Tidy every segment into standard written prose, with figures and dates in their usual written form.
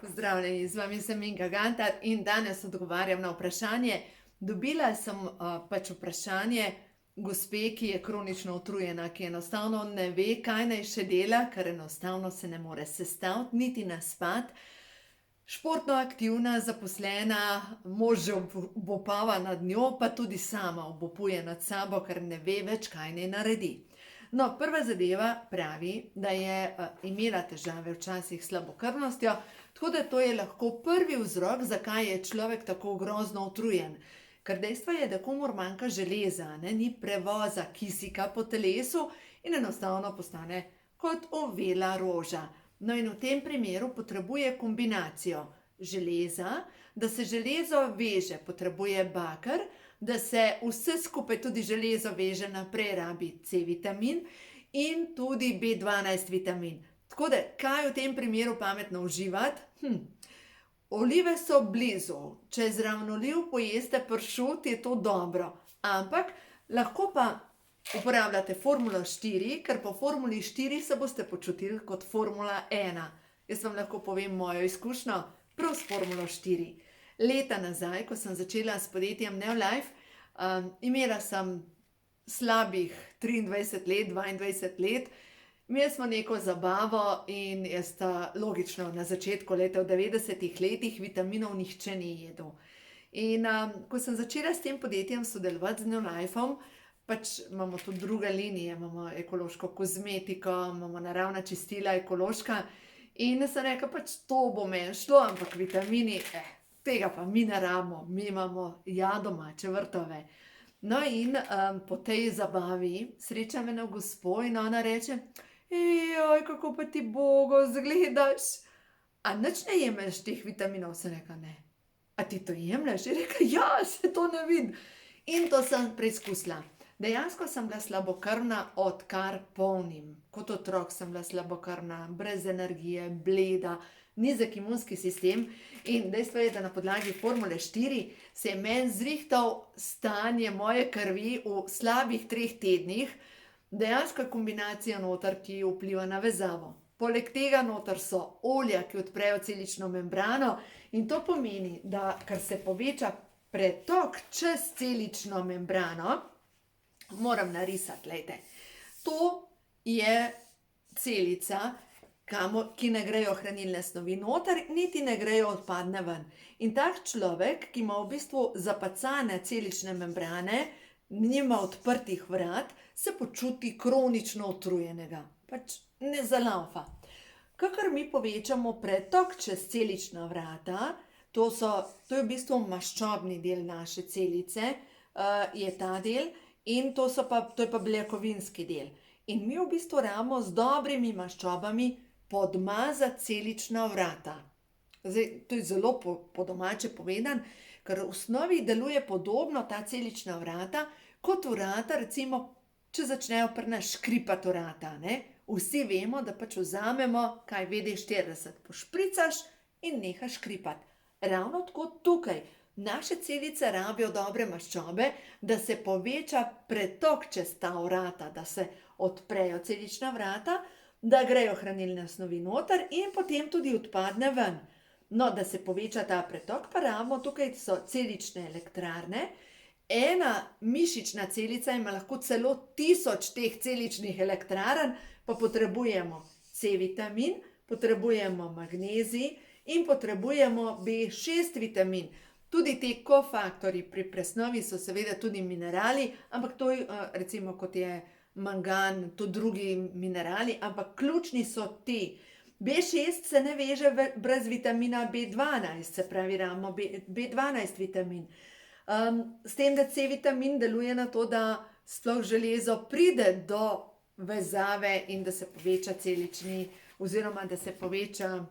Pozdravljeni, z vami sem Inga Gantar in danes odgovarjam na vprašanje. Dobila sem vprašanje gospe, ki je kronično utrujena, ki enostavno ne ve, kaj naj še dela, ker enostavno se ne more sestaviti, niti naspati. Športno aktivna, zaposlena, mož že obupava nad njo, pa tudi sama obupuje nad sabo, ker ne ve več, kaj naj naredi. No, prva zadeva pravi, da je imela težave včasih s slabokrvnostjo, tako da to je lahko prvi vzrok, zakaj je človek tako grozno utrujen. Ker dejstvo je, da komur manjka železa, ni prevoza kisika po telesu in enostavno postane kot ovela roža. No, in v tem primeru potrebuje kombinacijo železa, da se železo veže, potrebuje baker, da se vse skupaj tudi železo veže naprej, rabi C-vitamin in tudi B12 vitamin. Tako da, kaj v tem primeru pametno uživati? Olive so blizu, če zraven oliv pojeste pršut, je to dobro, ampak lahko pa uporabljate formulo 4, ker po formuli 4 se boste počutili kot formula 1. Jaz vam lahko povem mojo izkušnjo prav s formulo 4. Leta nazaj, ko sem začela s podjetjem Neolife, imela sem slabih 23 let, 22 let, imeli smo neko zabavo in jaz logično na začetku leta v 90-ih letih vitaminov nihče ni jedel. In ko sem začela s tem podjetjem sodelovati z Neolifeom, pač imamo tudi druge linije, imamo ekološko kozmetiko, imamo naravna čistila, ekološka in sem rekla, pač to bo meni šlo, ampak vitamini, tega pa mi ne rabimo, mi imamo domače vrtove. No in po tej zabavi srečam eno gospo in ona reče, joj, kako pa ti bogo zgledaš, a nič ne jemlješ teh vitaminov? Sem rekla, ne. A ti to jemlješ? Je rekla, ja, se to ne vidi. In to sem preizkusila. Dejansko sem bila slabokrvna, odkar polnim. Kot otrok sem bila slabokrvna, brez energije, bleda, nizek imunski sistem in dejstvo je, da na podlagi formule 4 se je meni zrihtal stanje moje krvi v slabih 3 tednih, dejansko kombinacija noter, ki vpliva na vezavo. Poleg tega noter so olja, ki odprejo celično membrano in to pomeni, da ker se poveča pretok čez celično membrano, moram narisati, glejte. To je celica, ki ne grejo hranilne snovi noter, niti ne grejo odpadne ven. In tak človek, ki ima v bistvu zapacane celične membrane, nima odprtih vrat, se počuti kronično utrujenega. Pač ne zalaufa. Kakor mi povečamo pretok čez celična vrata, to je v bistvu maščobni del naše celice, je ta del, in to je pa beljakovinski del. In mi v bistvu rabimo z dobrimi maščobami podmazati celična vrata. Zdaj, to je zelo po domače povedano, ker v osnovi deluje podobno ta celična vrata, kot vrata, recimo, če začnejo pri nas škripati vrata, Vsi vemo, da pač vzamemo, kaj WD-40, pošpricaš in neha škripati. Ravno tako tukaj. Naše celice rabijo dobre maščobe, da se poveča pretok čez ta vrata, da se odprejo celična vrata, da grejo hranilne snovi noter in potem tudi odpadne ven. No, da se poveča ta pretok, pa rabimo, tukaj so celične elektrarne. Ena mišična celica ima lahko celo 1000 teh celičnih elektrarn, pa potrebujemo C-vitamin, potrebujemo magnezij in potrebujemo B6 vitamin. Tudi ti kofaktorji pri presnovi so seveda tudi minerali, ampak to je recimo kot je mangan, to drugi minerali, ampak ključni so ti. B6 se ne veže brez vitamina B12, se pravi rabimo B12 vitamin. S tem, da C-vitamin deluje na to, da sploh železo pride do vezave in da se poveča celični oziroma da se poveča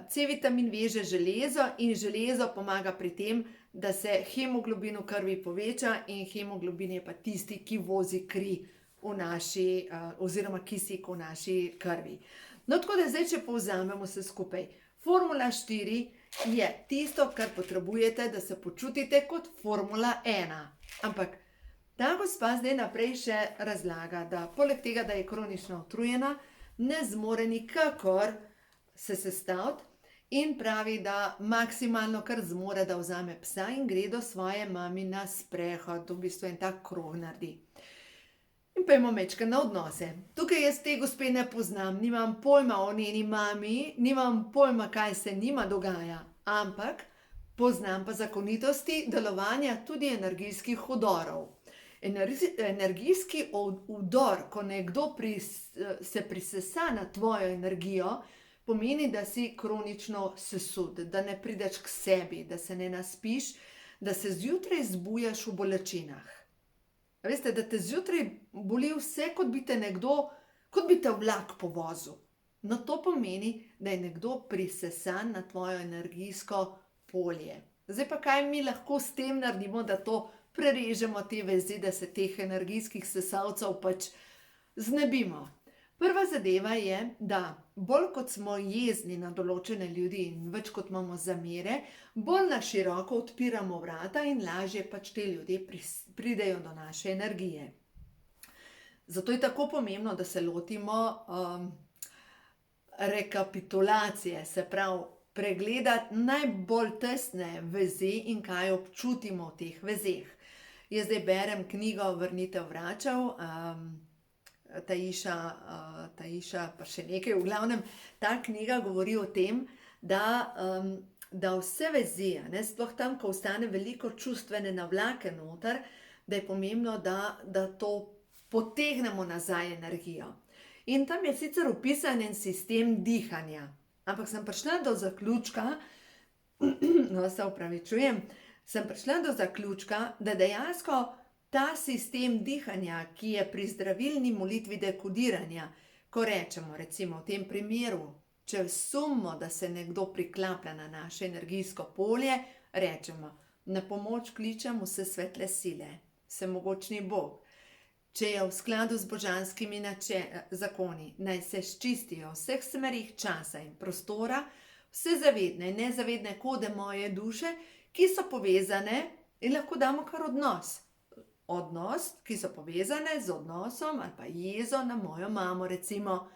C-vitamin veže železo in železo pomaga pri tem, da se hemoglobin v krvi poveča in hemoglobin je pa tisti, ki vozi kri v naši oziroma kisik v naši krvi. No, tako da zdaj, če povzamemo vse skupaj. Formula 4 je tisto, kar potrebujete, da se počutite kot formula 1. Ampak ta gospa zdaj naprej še razlaga, da poleg tega, da je kronično utrujena, ne zmore nikakor se sestaviti in pravi, da maksimalno kar zmore, da vzame psa in gre do svoje mami na sprehod, v bistvu en tak krog naredi. In pojmo mečke na odnose. Tukaj jaz te gospe ne poznam, nimam pojma o njeni mami, nimam pojma, kaj se njima dogaja, ampak poznam pa zakonitosti delovanja tudi energijskih vdorov. Energijski vdor, ko nekdo se prisesa na tvojo energijo, pomeni, da si kronično sesut, da ne prideš k sebi, da se ne naspiš, da se zjutraj zbujaš v bolečinah. Veste, da te zjutraj boli vse, kot bi te vlak povozil. No, to pomeni, da je nekdo prisesan na tvojo energijsko polje. Zdaj pa kaj mi lahko s tem naredimo, da to prerežemo te vezi, da se teh energijskih sesalcev pač znebimo. Prva zadeva je, da bolj kot smo jezni na določene ljudi in več kot imamo zamere, bolj na široko odpiramo vrata in lažje pač te ljudje pridejo do naše energije. Zato je tako pomembno, da se lotimo rekapitulacije, se pravi pregledati najbolj tesne vezi in kaj občutimo v teh vezeh. Jaz zdaj berem knjigo Vrnitev vračev, Taisha, pa še nekaj, v glavnem, ta knjiga govori o tem, da vse vezi, sploh tam, ko ostane veliko čustvene navlake noter, da je pomembno, da to potegnemo nazaj energijo. In tam je sicer opisan en sistem dihanja, ampak sem prišla do zaključka, da dejansko ta sistem dihanja, ki je pri zdravilni molitvi dekodiranja, ko rečemo, recimo v tem primeru, če sumimo, da se nekdo priklaplja na naše energijsko polje, rečemo, na pomoč kličem vse svetle sile, vsemogočni Bog. Če je v skladu z božanskimi zakoni, naj se sčistijo v vseh smerih časa in prostora, vse zavedne in nezavedne kode moje duše, ki so povezane in lahko damo kar odnos. Odnos, ki so povezane z odnosom ali pa jezo na mojo mamo, recimo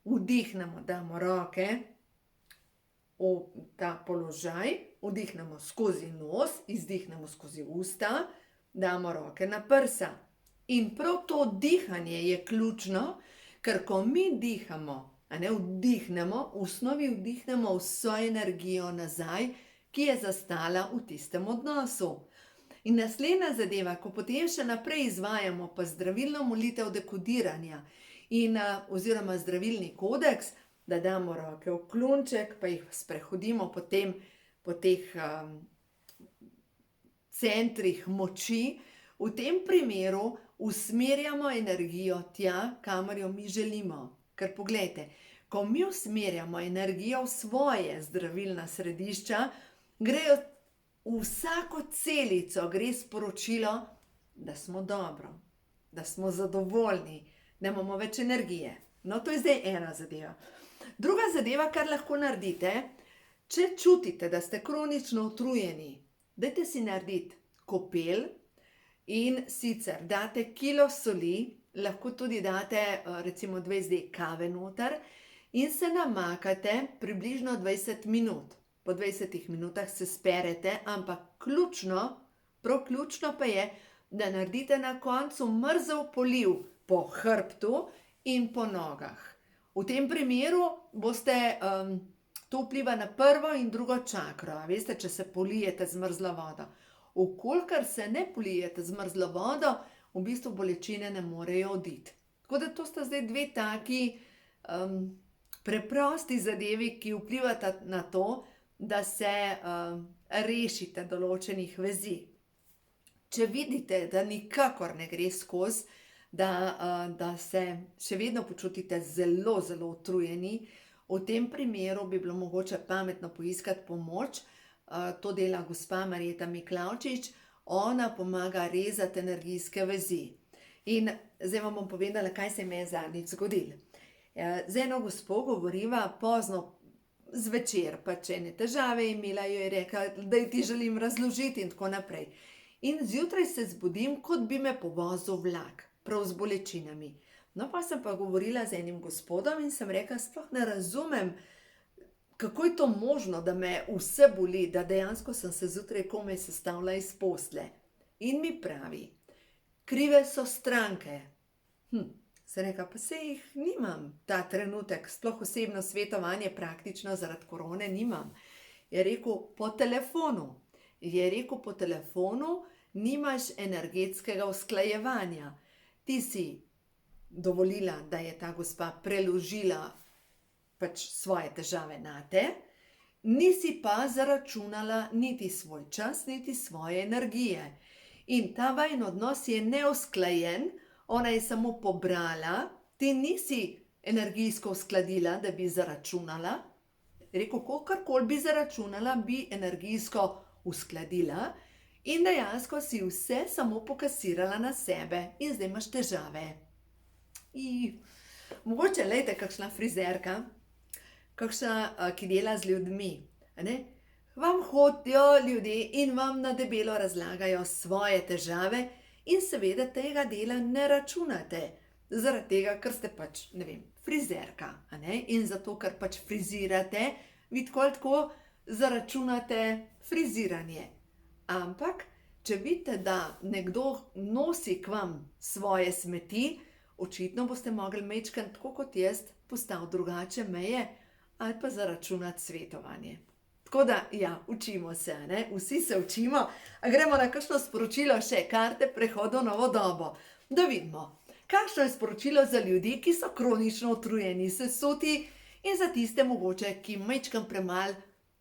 vdihnemo, damo roke v ta položaj, vdihnemo skozi nos, izdihnemo skozi usta, damo roke na prsa. In prav to dihanje je ključno, ker ko mi dihamo, vdihnemo, v osnovi vdihnemo vso energijo nazaj, ki je zastala v tistem odnosu. In naslednja zadeva, ko potem še naprej izvajamo pa zdravilno molitev dekodiranja oziroma zdravilni kodeks, da damo roke v klunček, pa jih sprehodimo potem po teh centrih moči, v tem primeru usmerjamo energijo tja, kamor jo mi želimo. Ker poglejte, ko mi usmerjamo energijo v svoje zdravilna središča, grejo v vsako celico, gre sporočilo, da smo dobro, da smo zadovoljni, da imamo več energije. No, to je zdaj ena zadeva. Druga zadeva, kar lahko naredite, če čutite, da ste kronično utrujeni, dajte si narediti kopel in sicer date kilo soli, lahko tudi date recimo 20 kave noter in se namakate približno 20 minut. Po 20 minutah se sperete, ampak prav ključno pa je, da naredite na koncu mrzel poliv po hrbtu in po nogah. V tem primeru to vpliva na prvo in drugo čakro, veste, če se polijete z mrzlo vodo. Vkolikor se ne polijete z mrzlo vodo, v bistvu bolečine ne morejo oditi. Tako da to sta zdaj dve taki preprosti zadevi, ki vplivata na to, da se rešite določenih vezi. Če vidite, da nikakor ne gre skozi, da se še vedno počutite zelo, zelo utrujeni, v tem primeru bi bilo mogoče pametno poiskati pomoč. To dela gospa Marjeta Miklavčič, ona pomaga rezati energijske vezi. In zdaj vam bom povedala, kaj se mi je zadnjič zgodilo. Z eno gospo govoriva pozno zvečer, pa če ene težave imela, jo je rekla, da ti želim razložiti in tako naprej. In zjutraj se zbudim, kot bi me povozil vlak, prav z bolečinami. No, pa sem pa govorila z enim gospodom in sem rekla, sploh ne razumem, kako je to možno, da me vse boli, da dejansko sem se zjutraj komaj sestavila iz postelje. In mi pravi, krive so stranke. Sem rekla, pa se jih nimam ta trenutek, sploh osebno svetovanje praktično zaradi korone nimam. Je rekel, po telefonu. Je rekel, po telefonu nimaš energetskega usklajevanja. Ti si dovolila, da je ta gospa preložila pač svoje težave nate, nisi pa zaračunala niti svoj čas, niti svoje energije. In ta vajin odnos je neusklajen, ona je samo pobrala, ti nisi energijsko uskladila, da bi zaračunala. Rekel, kakorkoli bi zaračunala, bi energijsko uskladila in dejansko si vse samo pokasirala na sebe in zdaj imaš težave. Mogoče, lejte, kakšna frizerka, kakšna, ki dela z ljudmi, vam hodijo ljudje in vam na debelo razlagajo svoje težave in seveda tega dela ne računate, zaradi tega, ker ste pač, frizerka, in zato, ker pač frizirate, vi tako ali tako zaračunate friziranje. Ampak, če vidite, da nekdo nosi k vam svoje smeti, očitno boste mogli majčkeno, tako kot jaz, postaviti drugače meje ali pa zaračunati svetovanje. Tako da, ja, učimo se, vsi se učimo. A gremo na kakšno sporočilo še, karte prehoda v novo dobo. Da vidimo, kakšno je sporočilo za ljudi, ki so kronično utrujeni, sesuti in za tiste mogoče, ki majčkeno premalo,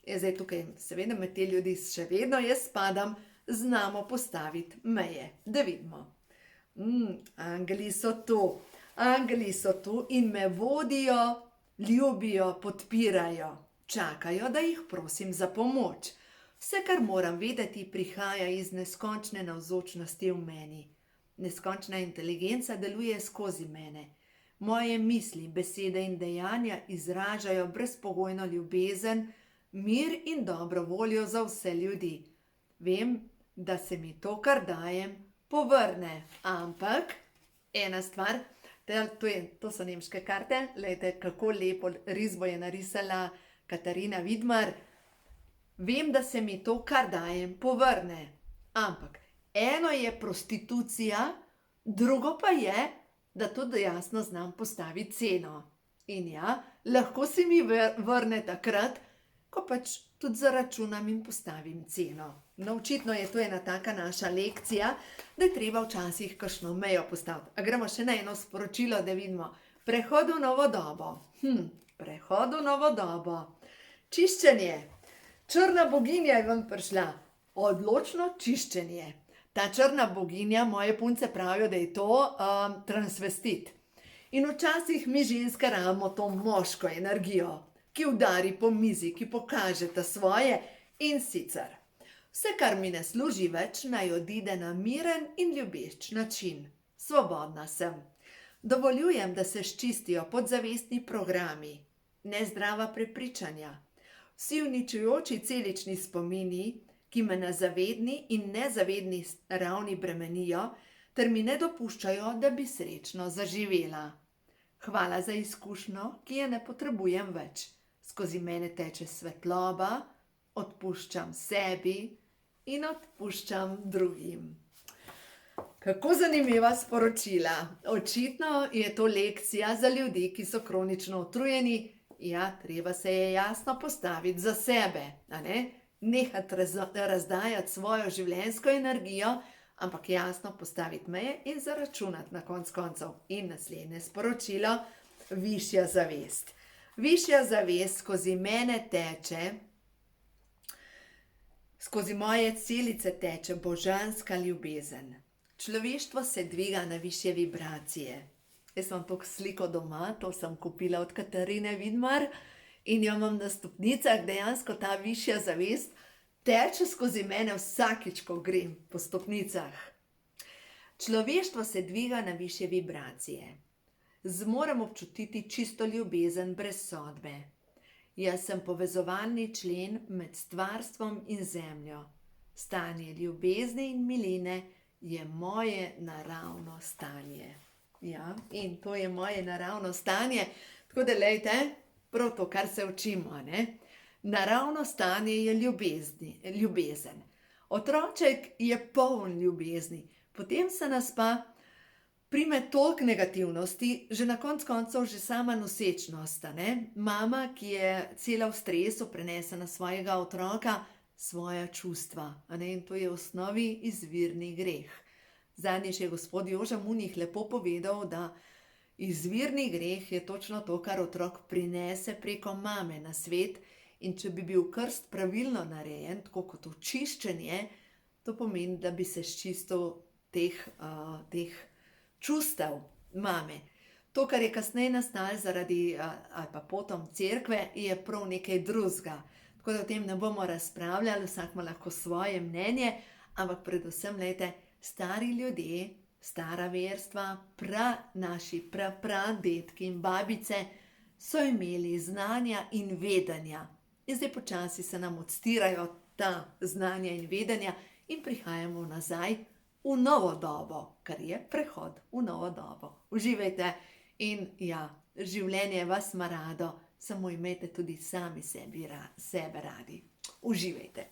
zdaj tukaj seveda med te ljudi še vedno jaz spadam, znamo postaviti meje. Da vidimo. Angeli so tu in me vodijo, ljubijo, podpirajo. Čakajo, da jih prosim za pomoč. Vse, kar moram vedeti, prihaja iz neskončne navzočnosti v meni. Neskončna inteligenca deluje skozi mene. Moje misli, besede in dejanja izražajo brezpogojno ljubezen, mir in dobro voljo za vse ljudi. Vem, da se mi to, kar dajem, povrne. Ampak, ena stvar, to so nemške karte, glejte, kako lepo risbo je narisala Katarina Vidmar. Vem, da se mi to, kar dajem, povrne. Ampak, eno je prostitucija, drugo pa je, da tudi jasno znam postaviti ceno. In ja, lahko se mi vrne takrat, ko pač tudi zaračunam in postavim ceno. No, očitno je to ena taka naša lekcija, da je treba včasih kakšno mejo postaviti. A gremo še na eno sporočilo, da vidimo. Prehod v novo dobo. Prehod v novo dobo. Čiščenje. Črna boginja je vam prišla. Odločno čiščenje. Ta črna boginja, moje punce pravijo, da je to transvestit. In včasih mi ženske rabimo to moško energijo, ki udari po mizi, ki pokaže ta svoje in sicer. Vse, kar mi ne služi več, naj odide na miren in ljubeč način. Svobodna sem. Dovoljujem, da se sčistijo podzavestni programi, nezdrava prepričanja, vsi uničujoči celični spomini, ki me na zavedni in nezavedni ravni bremenijo, ter mi ne dopuščajo, da bi srečno zaživela. Hvala za izkušnjo, ki je ne potrebujem več. Skozi mene teče svetloba, odpuščam sebi in odpuščam drugim. Kako zanimiva sporočila. Očitno je to lekcija za ljudi, ki so kronično utrujeni. Ja, treba se je jasno postaviti za sebe, nehati razdajati svojo življenjsko energijo, ampak jasno postaviti meje in zaračunati na konec koncev. In naslednje sporočilo, višja zavest. Višja zavest skozi mene teče, skozi moje celice teče božanska ljubezen. Človeštvo se dviga na višje vibracije. Jaz imam to sliko doma, to sem kupila od Katarine Vidmar in jo imam na stopnicah, dejansko ta višja zavest teče skozi mene vsakič, ko grem po stopnicah. Človeštvo se dviga na višje vibracije. Zmorem občutiti čisto ljubezen brez sodbe. Jaz sem povezovalni člen med stvarstvom in zemljo. Stanje ljubezni in miline je moje naravno stanje. Ja, in to je moje naravno stanje. Tako da, lejte, prav to, kar se učimo, ne? Naravno stanje je ljubezen. Otroček je poln ljubezni, potem se nas pa prime toliko negativnosti, že na koncu koncev že sama nosečnost, ne? Mama, ki je cela v stresu, prenese na svojega otroka svoja čustva, a ne? In to je v osnovi izvirni greh. Zadnjič je gospod Joža Munih lepo povedal, da izvirni greh je točno to, kar otrok prinese preko mame na svet, in če bi bil krst pravilno narejen, tako kot očiščenje, to pomeni, da bi se sčistil teh čustev mame. To, kar je kasneje nastalo zaradi ali pa potom cerkve, je prav nekaj drugega. Tako da o tem ne bomo razpravljali, vsak ima lahko svoje mnenje, ampak predvsem, glejte, stari ljudje, stara verstva, naši pradedki in babice so imeli znanja in vedenja. In zdaj počasi se nam odstirajo ta znanja in vedenja in prihajamo nazaj v novo dobo, kar je prehod v novo dobo. Uživajte in ja, življenje vas ima rado, samo imejte tudi sami sebe radi. Uživajte.